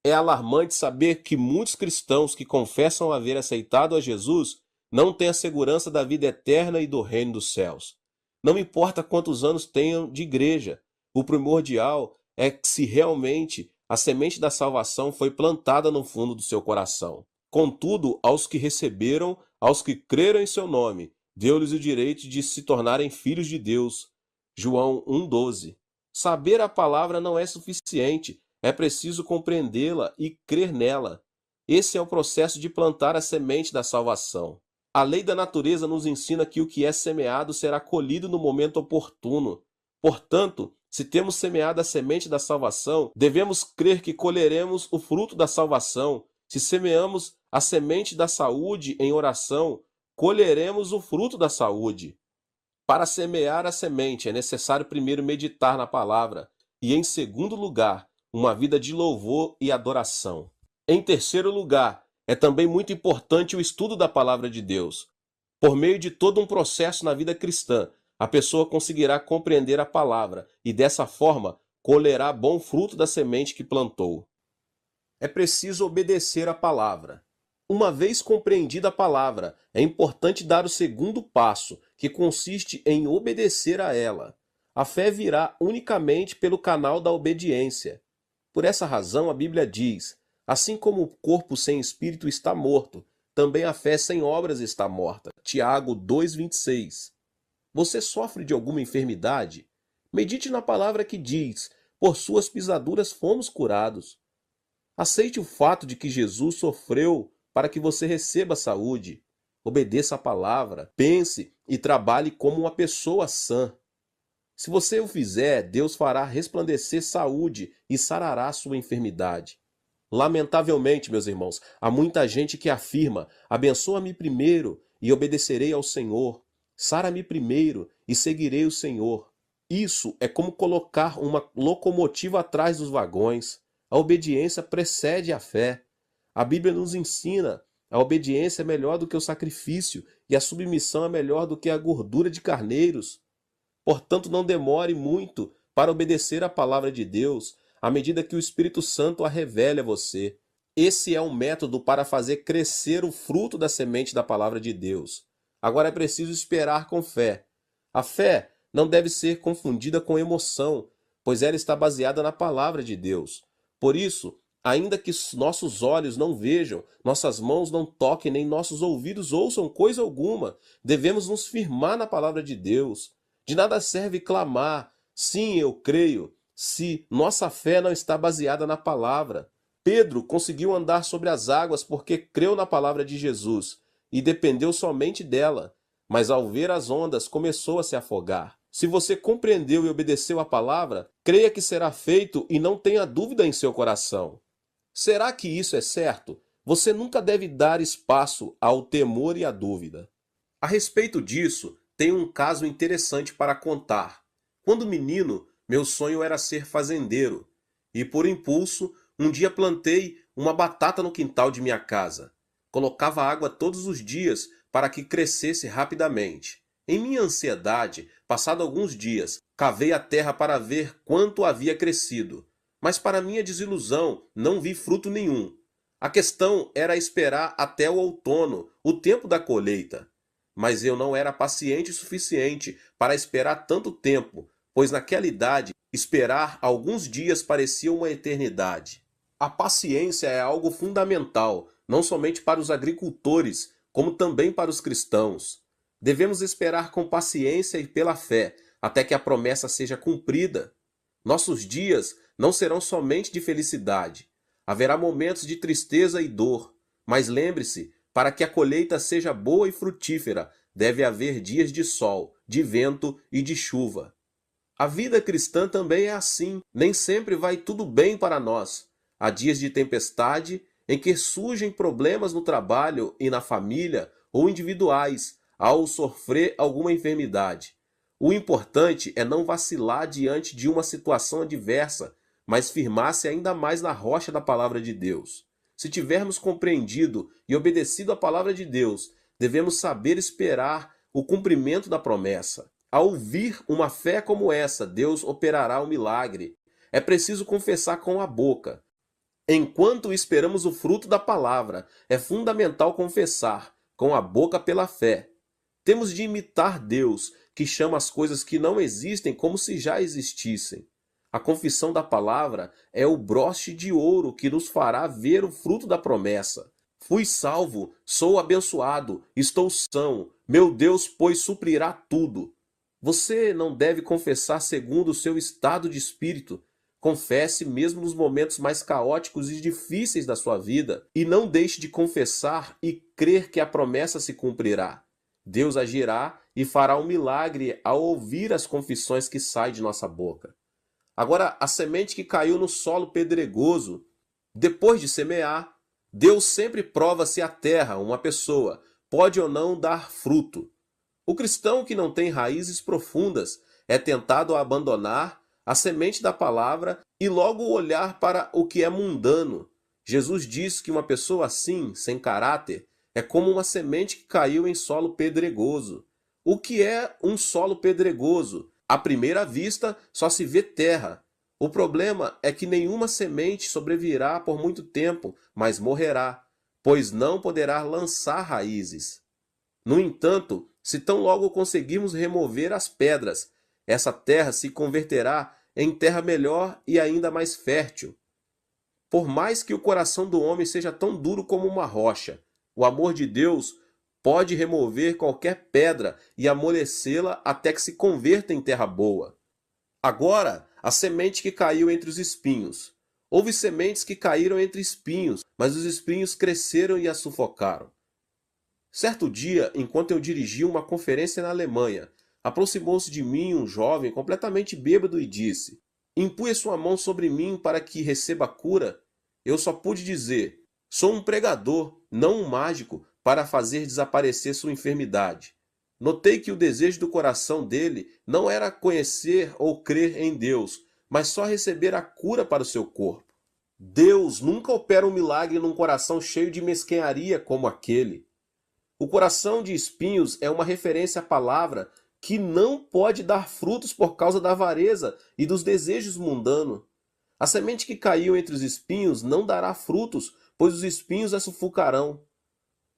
É alarmante saber que muitos cristãos que confessam haver aceitado a Jesus não têm a segurança da vida eterna e do reino dos céus. Não importa quantos anos tenham de igreja, o primordial é que se realmente a semente da salvação foi plantada no fundo do seu coração. Contudo, aos que receberam, aos que creram em seu nome, deu-lhes o direito de se tornarem filhos de Deus. João 1,12. Saber a palavra não é suficiente, é preciso compreendê-la e crer nela. Esse é o processo de plantar a semente da salvação. A lei da natureza nos ensina que o que é semeado será colhido no momento oportuno. Portanto, se temos semeado a semente da salvação, devemos crer que colheremos o fruto da salvação. Se semeamos a semente da saúde em oração, colheremos o fruto da saúde. Para semear a semente é necessário primeiro meditar na palavra e, em segundo lugar, uma vida de louvor e adoração. Em terceiro lugar, é também muito importante o estudo da palavra de Deus. Por meio de todo um processo na vida cristã, a pessoa conseguirá compreender a palavra e, dessa forma, colherá bom fruto da semente que plantou. É preciso obedecer à palavra. Uma vez compreendida a palavra, é importante dar o segundo passo, que consiste em obedecer a ela. A fé virá unicamente pelo canal da obediência. Por essa razão, a Bíblia diz: assim como o corpo sem espírito está morto, também a fé sem obras está morta. Tiago 2,26. Você sofre de alguma enfermidade? Medite na palavra que diz: por suas pisaduras fomos curados. Aceite o fato de que Jesus sofreu para que você receba saúde. Obedeça a palavra, pense e trabalhe como uma pessoa sã. Se você o fizer, Deus fará resplandecer saúde e sarará sua enfermidade. Lamentavelmente, meus irmãos, há muita gente que afirma: abençoa-me primeiro e obedecerei ao Senhor. Sara-me primeiro e seguirei o Senhor. Isso é como colocar uma locomotiva atrás dos vagões. A obediência precede a fé. A Bíblia nos ensina: a obediência é melhor do que o sacrifício e a submissão é melhor do que a gordura de carneiros. Portanto, não demore muito para obedecer à palavra de Deus, à medida que o Espírito Santo a revele a você. Esse é um método para fazer crescer o fruto da semente da palavra de Deus. Agora é preciso esperar com fé. A fé não deve ser confundida com emoção, pois ela está baseada na palavra de Deus. Por isso, ainda que nossos olhos não vejam, nossas mãos não toquem, nem nossos ouvidos ouçam coisa alguma, devemos nos firmar na palavra de Deus. De nada serve clamar: sim, eu creio, se nossa fé não está baseada na palavra. Pedro conseguiu andar sobre as águas porque creu na palavra de Jesus e dependeu somente dela, mas ao ver as ondas começou a se afogar. Se você compreendeu e obedeceu a palavra, creia que será feito e não tenha dúvida em seu coração. Será que isso é certo? Você nunca deve dar espaço ao temor e à dúvida. A respeito disso, tenho um caso interessante para contar. Quando menino, meu sonho era ser fazendeiro, e por impulso, um dia plantei uma batata no quintal de minha casa. Colocava água todos os dias para que crescesse rapidamente. Em minha ansiedade, passado alguns dias, cavei a terra para ver quanto havia crescido, mas para minha desilusão, não vi fruto nenhum. A questão era esperar até o outono, o tempo da colheita. Mas eu não era paciente o suficiente para esperar tanto tempo, pois naquela idade Esperar alguns dias parecia uma eternidade. A paciência é algo fundamental, não somente para os agricultores, como também para os cristãos. Devemos esperar com paciência e pela fé, até que a promessa seja cumprida. Nossos dias não serão somente de felicidade. Haverá momentos de tristeza e dor, mas lembre-se, para que a colheita seja boa e frutífera, deve haver dias de sol, de vento e de chuva. A vida cristã também é assim, nem sempre vai tudo bem para nós. Há dias de tempestade em que surgem problemas no trabalho e na família ou individuais ao sofrer alguma enfermidade. O importante é não vacilar diante de uma situação adversa, mas firmar-se ainda mais na rocha da palavra de Deus. Se tivermos compreendido e obedecido a palavra de Deus, devemos saber esperar o cumprimento da promessa. Ao ouvir uma fé como essa, Deus operará um milagre. É preciso confessar com a boca. Enquanto esperamos o fruto da palavra, é fundamental confessar com a boca pela fé. Temos de imitar Deus, que chama as coisas que não existem como se já existissem. A confissão da palavra é o broche de ouro que nos fará ver o fruto da promessa. Fui salvo, sou abençoado, estou são, meu Deus, pois suprirá tudo. Você não deve confessar segundo o seu estado de espírito. Confesse mesmo nos momentos mais caóticos e difíceis da sua vida e não deixe de confessar e crer que a promessa se cumprirá. Deus agirá e fará um milagre ao ouvir as confissões que saem de nossa boca. Agora, a semente que caiu no solo pedregoso, depois de semear, Deus sempre prova se a terra, uma pessoa, pode ou não dar fruto. O cristão que não tem raízes profundas é tentado a abandonar a semente da palavra e logo olhar para o que é mundano. Jesus diz que uma pessoa assim, sem caráter, é como uma semente que caiu em solo pedregoso. O que é um solo pedregoso? À primeira vista, só se vê terra. O problema é que nenhuma semente sobreviverá por muito tempo, mas morrerá, pois não poderá lançar raízes. No entanto, se tão logo conseguirmos remover as pedras, essa terra se converterá em terra melhor e ainda mais fértil. Por mais que o coração do homem seja tão duro como uma rocha, o amor de Deus pode remover qualquer pedra e amolecê-la até que se converta em terra boa. Agora, a semente que caiu entre os espinhos. Houve sementes que caíram entre espinhos, mas os espinhos cresceram e a sufocaram. Certo dia, enquanto eu dirigia uma conferência na Alemanha, aproximou-se de mim um jovem completamente bêbado e disse: "Impunha sua mão sobre mim para que receba cura." Eu só pude dizer: "Sou um pregador, não um mágico, para fazer desaparecer sua enfermidade." Notei que o desejo do coração dele não era conhecer ou crer em Deus, mas só receber a cura para o seu corpo. Deus nunca opera um milagre num coração cheio de mesquinharia como aquele. O coração de espinhos é uma referência à palavra que não pode dar frutos por causa da avareza e dos desejos mundanos. A semente que caiu entre os espinhos não dará frutos, pois os espinhos a sufocarão.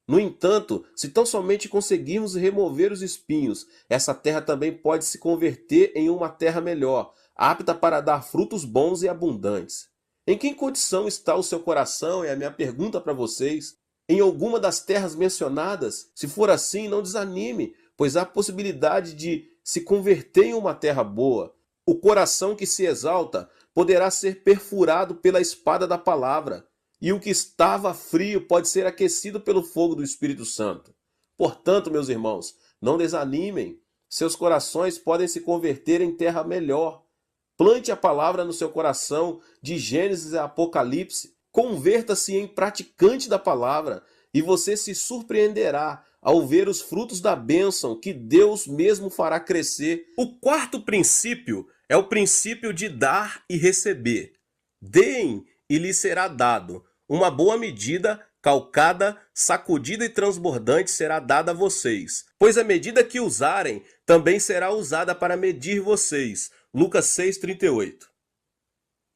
No entanto, se tão somente conseguirmos remover os espinhos, essa terra também pode se converter em uma terra melhor, apta para dar frutos bons e abundantes. Em que condição está o seu coração? É a minha pergunta para vocês. Em alguma das terras mencionadas? Se for assim, não desanime, pois há possibilidade de se converter em uma terra boa. O coração que se exalta poderá ser perfurado pela espada da palavra, e o que estava frio pode ser aquecido pelo fogo do Espírito Santo. Portanto, meus irmãos, não desanimem. Seus corações podem se converter em terra melhor. Plante a palavra no seu coração, de Gênesis a Apocalipse. Converta-se em praticante da palavra e você se surpreenderá ao ver os frutos da bênção que Deus mesmo fará crescer. O quarto princípio é o princípio de dar e receber. Deem e lhe será dado. Uma boa medida, calcada, sacudida e transbordante será dada a vocês. Pois a medida que usarem também será usada para medir vocês. Lucas 6,38.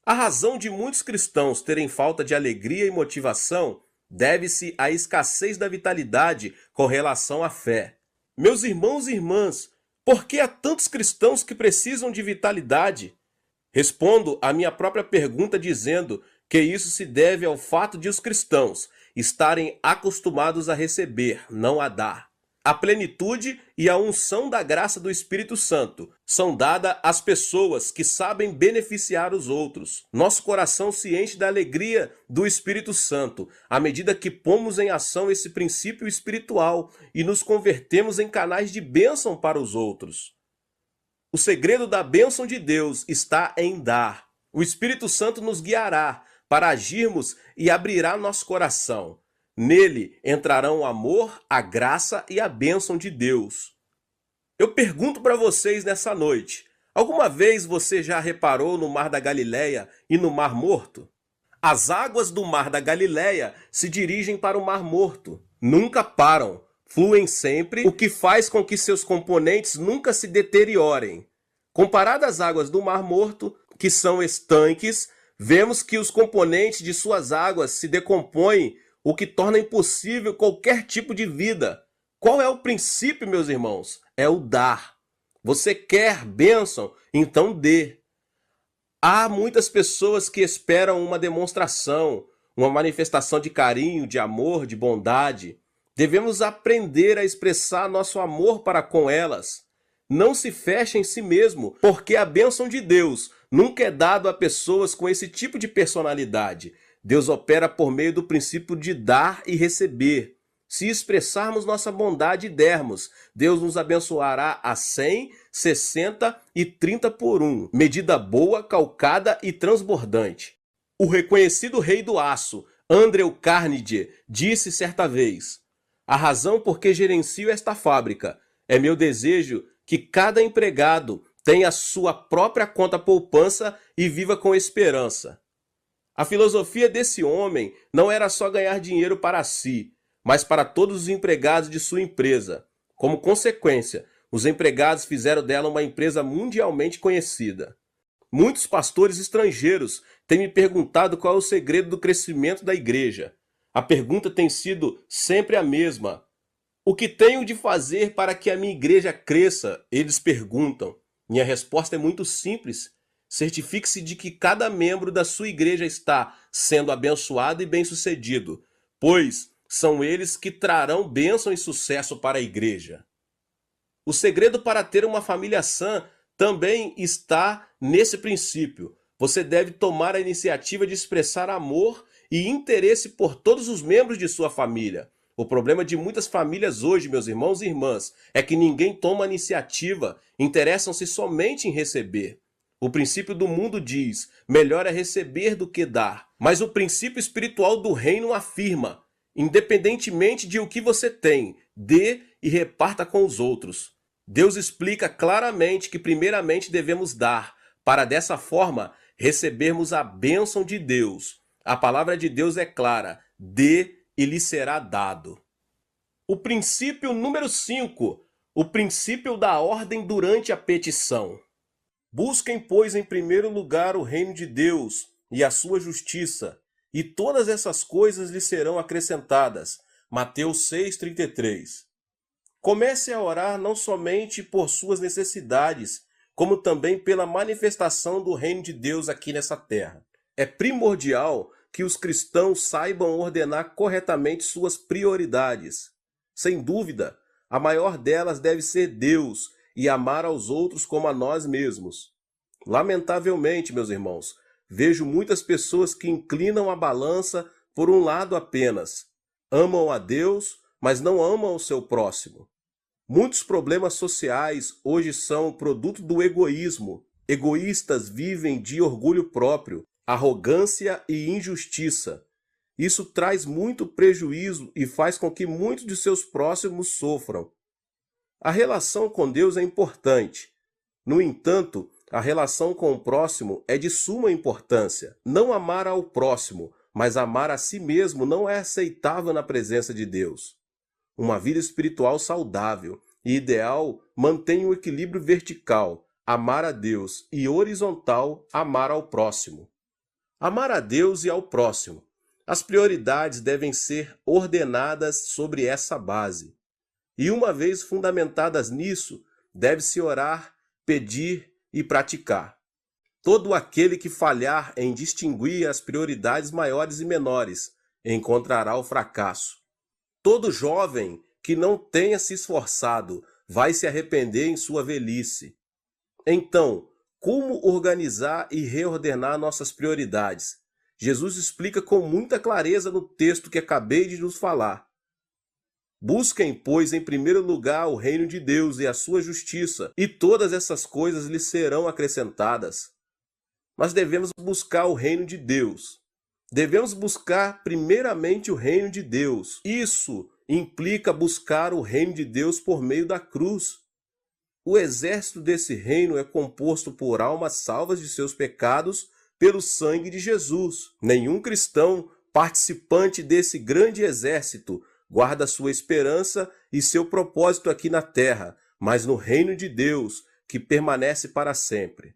A razão de muitos cristãos terem falta de alegria e motivação deve-se à escassez da vitalidade com relação à fé. Meus irmãos e irmãs, por que há tantos cristãos que precisam de vitalidade? Respondo à minha própria pergunta dizendo que isso se deve ao fato de os cristãos estarem acostumados a receber, não a dar. A plenitude e a unção da graça do Espírito Santo são dadas às pessoas que sabem beneficiar os outros. Nosso coração se enche da alegria do Espírito Santo à medida que pomos em ação esse princípio espiritual e nos convertemos em canais de bênção para os outros. O segredo da bênção de Deus está em dar. O Espírito Santo nos guiará para agirmos e abrirá nosso coração. Nele entrarão o amor, a graça e a bênção de Deus. Eu pergunto para vocês nessa noite, alguma vez você já reparou no Mar da Galileia e no Mar Morto? As águas do Mar da Galileia se dirigem para o Mar Morto. Nunca param, fluem sempre, o que faz com que seus componentes nunca se deteriorem. Comparado às águas do Mar Morto, que são estanques, vemos que os componentes de suas águas se decompõem, o que torna impossível qualquer tipo de vida. Qual é o princípio, meus irmãos? É o dar. Você quer bênção? Então dê. Há muitas pessoas que esperam uma demonstração, uma manifestação de carinho, de amor, de bondade. Devemos aprender a expressar nosso amor para com elas. Não se feche em si mesmo, porque a bênção de Deus nunca é dada a pessoas com esse tipo de personalidade. Deus opera por meio do princípio de dar e receber. Se expressarmos nossa bondade e dermos, Deus nos abençoará a 100, 60 e 30 por 1, medida boa, calcada e transbordante. O reconhecido rei do aço, Andrew Carnegie, disse certa vez: "A razão por que gerencio esta fábrica é meu desejo que cada empregado tenha sua própria conta poupança e viva com esperança." A filosofia desse homem não era só ganhar dinheiro para si, mas para todos os empregados de sua empresa. Como consequência, os empregados fizeram dela uma empresa mundialmente conhecida. Muitos pastores estrangeiros têm me perguntado qual é o segredo do crescimento da igreja. A pergunta tem sido sempre a mesma. O que tenho de fazer para que a minha igreja cresça? Eles perguntam. Minha resposta é muito simples. Certifique-se de que cada membro da sua igreja está sendo abençoado e bem-sucedido, pois são eles que trarão bênção e sucesso para a igreja. O segredo para ter uma família sã também está nesse princípio. Você deve tomar a iniciativa de expressar amor e interesse por todos os membros de sua família. O problema de muitas famílias hoje, meus irmãos e irmãs, é que ninguém toma a iniciativa, interessam-se somente em receber. O princípio do mundo diz: melhor é receber do que dar. Mas o princípio espiritual do reino afirma: independentemente de o que você tem, dê e reparta com os outros. Deus explica claramente que primeiramente devemos dar, para dessa forma recebermos a bênção de Deus. A palavra de Deus é clara: dê e lhe será dado. O princípio número 5, o princípio da ordem durante a petição. Busquem, pois, em primeiro lugar o reino de Deus e a sua justiça, e todas essas coisas lhe serão acrescentadas. Mateus 6,33. Comece a orar não somente por suas necessidades, como também pela manifestação do reino de Deus aqui nessa terra. É primordial que os cristãos saibam ordenar corretamente suas prioridades. Sem dúvida, a maior delas deve ser Deus e amar aos outros como a nós mesmos. Lamentavelmente, meus irmãos, vejo muitas pessoas que inclinam a balança por um lado apenas. Amam a Deus, mas não amam o seu próximo. Muitos problemas sociais hoje são produto do egoísmo. Egoístas vivem de orgulho próprio, arrogância e injustiça. Isso traz muito prejuízo e faz com que muitos de seus próximos sofram. A relação com Deus é importante. No entanto, a relação com o próximo é de suma importância. Não amar ao próximo, mas amar a si mesmo não é aceitável na presença de Deus. Uma vida espiritual saudável e ideal mantém o equilíbrio vertical, amar a Deus, e horizontal, amar ao próximo. Amar a Deus e ao próximo. As prioridades devem ser ordenadas sobre essa base. E uma vez fundamentadas nisso, deve-se orar, pedir e praticar. Todo aquele que falhar em distinguir as prioridades maiores e menores encontrará o fracasso. Todo jovem que não tenha se esforçado vai se arrepender em sua velhice. Então, como organizar e reordenar nossas prioridades? Jesus explica com muita clareza no texto que acabei de nos falar. Busquem, pois, em primeiro lugar o reino de Deus e a sua justiça, e todas essas coisas lhes serão acrescentadas. Mas devemos buscar o reino de Deus. Devemos buscar primeiramente o reino de Deus. Isso implica buscar o reino de Deus por meio da cruz. O exército desse reino é composto por almas salvas de seus pecados pelo sangue de Jesus. Nenhum cristão participante desse grande exército guarda sua esperança e seu propósito aqui na terra, mas no reino de Deus, que permanece para sempre.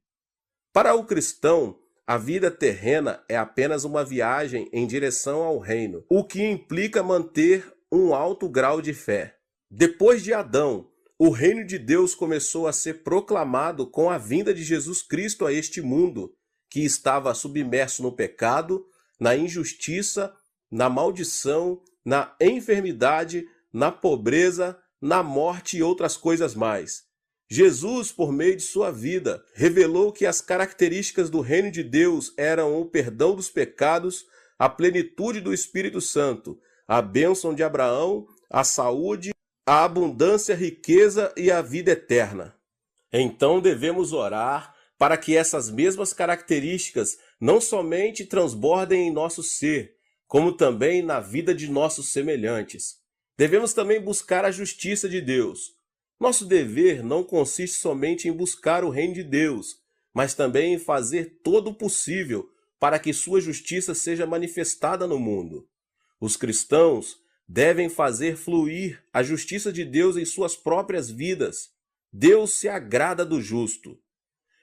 Para o cristão, a vida terrena é apenas uma viagem em direção ao reino, o que implica manter um alto grau de fé. Depois de Adão, o reino de Deus começou a ser proclamado com a vinda de Jesus Cristo a este mundo, que estava submerso no pecado, na injustiça, na maldição, na enfermidade, na pobreza, na morte e outras coisas mais. Jesus, por meio de sua vida, revelou que as características do reino de Deus eram o perdão dos pecados, a plenitude do Espírito Santo, a bênção de Abraão, a saúde, a abundância, a riqueza e a vida eterna. Então devemos orar para que essas mesmas características não somente transbordem em nosso ser, como também na vida de nossos semelhantes. Devemos também buscar a justiça de Deus. Nosso dever não consiste somente em buscar o reino de Deus, mas também em fazer todo o possível para que sua justiça seja manifestada no mundo. Os cristãos devem fazer fluir a justiça de Deus em suas próprias vidas. Deus se agrada do justo.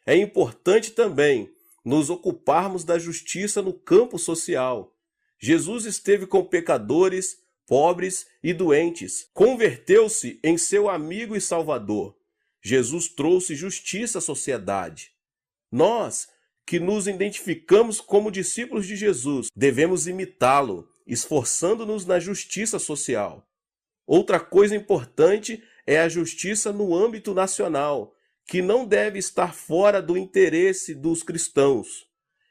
É importante também nos ocuparmos da justiça no campo social. Jesus esteve com pecadores, pobres e doentes. Converteu-se em seu amigo e salvador. Jesus trouxe justiça à sociedade. Nós, que nos identificamos como discípulos de Jesus, devemos imitá-lo, esforçando-nos na justiça social. Outra coisa importante é a justiça no âmbito nacional, que não deve estar fora do interesse dos cristãos.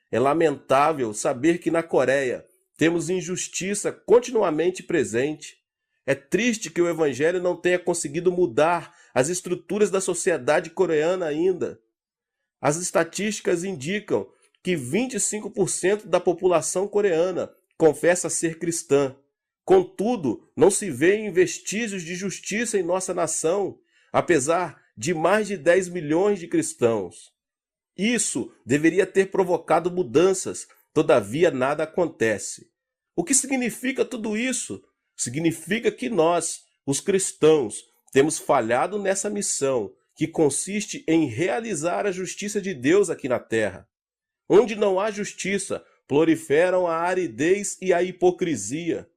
É lamentável saber que na Coreia temos injustiça continuamente presente. É triste que o Evangelho não tenha conseguido mudar as estruturas da sociedade coreana ainda. As estatísticas indicam que 25% da população coreana confessa ser cristã. Contudo, não se vêem vestígios de justiça em nossa nação, apesar de mais de 10 milhões de cristãos. Isso deveria ter provocado mudanças, todavia nada acontece. O que significa tudo isso? Significa que nós, os cristãos, temos falhado nessa missão, que consiste em realizar a justiça de Deus aqui na terra. Onde não há justiça, proliferam a aridez e a hipocrisia.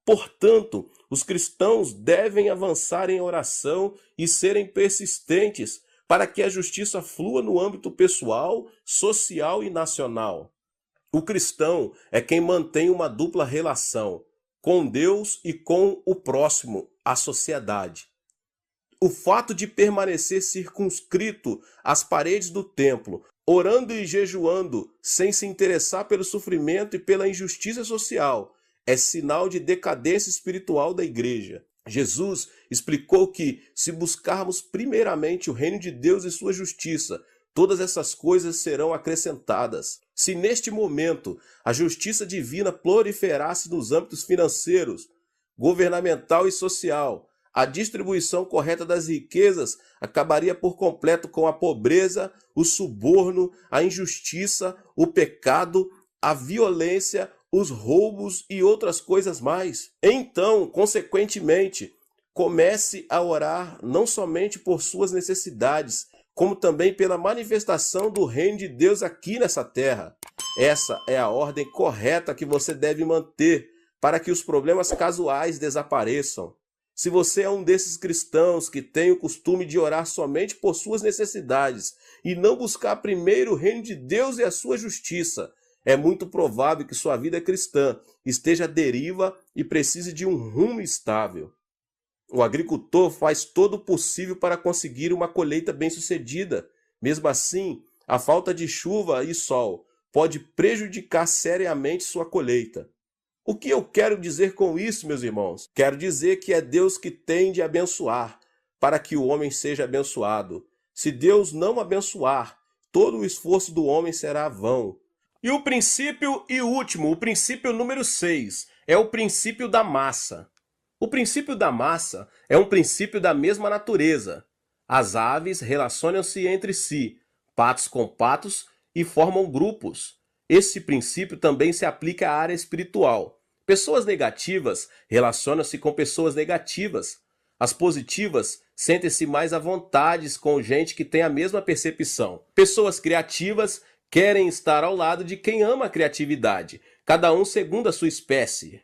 Portanto, os cristãos devem avançar em oração e serem persistentes para que a justiça flua no âmbito pessoal, social e nacional. O cristão é quem mantém uma dupla relação com Deus e com o próximo, a sociedade. O fato de permanecer circunscrito às paredes do templo, orando e jejuando, sem se interessar pelo sofrimento e pela injustiça social, é sinal de decadência espiritual da igreja. Jesus explicou que, se buscarmos primeiramente o reino de Deus e sua justiça, todas essas coisas serão acrescentadas. Se neste momento a justiça divina proliferasse nos âmbitos financeiros, governamental e social, a distribuição correta das riquezas acabaria por completo com a pobreza, o suborno, a injustiça, o pecado, a violência, os roubos e outras coisas mais. Então, consequentemente, comece a orar não somente por suas necessidades, como também pela manifestação do reino de Deus aqui nessa terra. Essa é a ordem correta que você deve manter para que os problemas casuais desapareçam. Se você é um desses cristãos que tem o costume de orar somente por suas necessidades e não buscar primeiro o reino de Deus e a sua justiça, é muito provável que sua vida cristã esteja à deriva e precise de um rumo estável. O agricultor faz todo o possível para conseguir uma colheita bem-sucedida. Mesmo assim, a falta de chuva e sol pode prejudicar seriamente sua colheita. O que eu quero dizer com isso, meus irmãos? Quero dizer que é Deus que tem de abençoar, para que o homem seja abençoado. Se Deus não abençoar, todo o esforço do homem será vão. E o princípio e último, o princípio número 6, é o princípio da massa. O princípio da massa é um princípio da mesma natureza. As aves relacionam-se entre si, patos com patos, e formam grupos. Esse princípio também se aplica à área espiritual. Pessoas negativas relacionam-se com pessoas negativas. As positivas sentem-se mais à vontade com gente que tem a mesma percepção. Pessoas criativas querem estar ao lado de quem ama a criatividade, cada um segundo a sua espécie.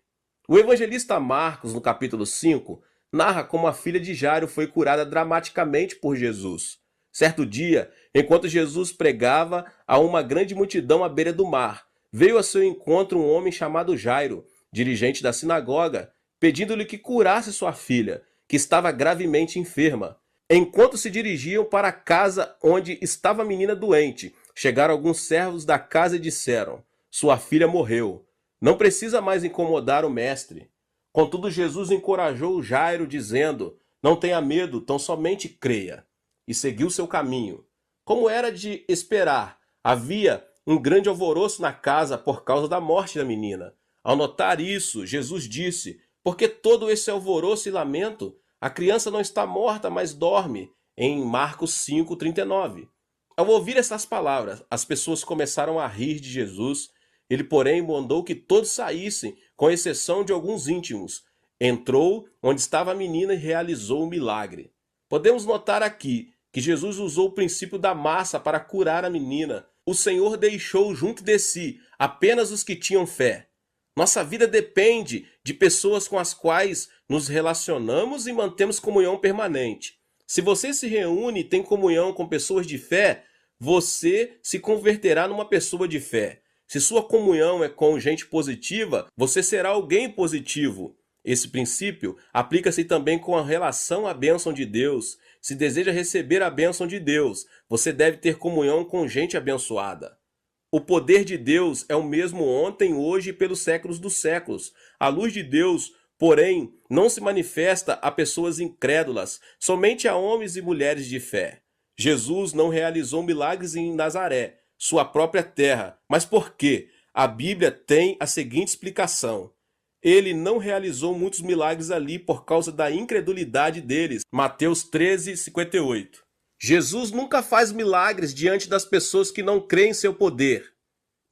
O evangelista Marcos, no capítulo 5, narra como a filha de Jairo foi curada dramaticamente por Jesus. Certo dia, enquanto Jesus pregava a uma grande multidão à beira do mar, veio a seu encontro um homem chamado Jairo, dirigente da sinagoga, pedindo-lhe que curasse sua filha, que estava gravemente enferma. Enquanto se dirigiam para a casa onde estava a menina doente, chegaram alguns servos da casa e disseram: "Sua filha morreu. Não precisa mais incomodar o mestre." Contudo, Jesus encorajou Jairo, dizendo: "Não tenha medo, tão somente creia." E seguiu seu caminho. Como era de esperar, havia um grande alvoroço na casa por causa da morte da menina. Ao notar isso, Jesus disse: "Por que todo esse alvoroço e lamento? A criança não está morta, mas dorme." Em Marcos 5:39. Ao ouvir essas palavras, as pessoas começaram a rir de Jesus. Ele, porém, mandou que todos saíssem, com exceção de alguns íntimos. Entrou onde estava a menina e realizou o milagre. Podemos notar aqui que Jesus usou o princípio da massa para curar a menina. O Senhor deixou junto de si apenas os que tinham fé. Nossa vida depende de pessoas com as quais nos relacionamos e mantemos comunhão permanente. Se você se reúne e tem comunhão com pessoas de fé, você se converterá numa pessoa de fé. Se sua comunhão é com gente positiva, você será alguém positivo. Esse princípio aplica-se também com a relação à bênção de Deus. Se deseja receber a bênção de Deus, você deve ter comunhão com gente abençoada. O poder de Deus é o mesmo ontem, hoje e pelos séculos dos séculos. A luz de Deus, porém, não se manifesta a pessoas incrédulas, somente a homens e mulheres de fé. Jesus não realizou milagres em Nazaré, sua própria terra. Mas por quê? A Bíblia tem a seguinte explicação: ele não realizou muitos milagres ali por causa da incredulidade deles. Mateus 13:58. Jesus nunca faz milagres diante das pessoas que não creem em seu poder.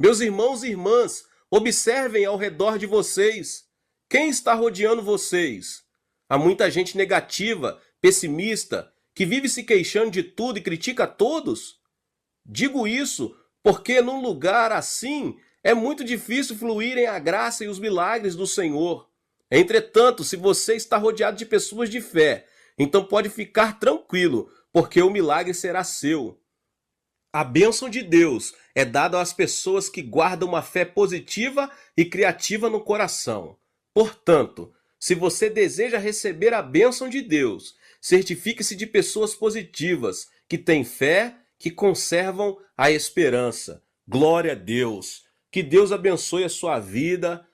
Meus irmãos e irmãs, observem ao redor de vocês. Quem está rodeando vocês? Há muita gente negativa, pessimista, que vive se queixando de tudo e critica a todos? Digo isso porque num lugar assim é muito difícil fluírem a graça e os milagres do Senhor. Entretanto, se você está rodeado de pessoas de fé, então pode ficar tranquilo, porque o milagre será seu. A bênção de Deus é dada às pessoas que guardam uma fé positiva e criativa no coração. Portanto, se você deseja receber a bênção de Deus, certifique-se de pessoas positivas, que têm fé, que conservam a esperança. Glória a Deus! Que Deus abençoe a sua vida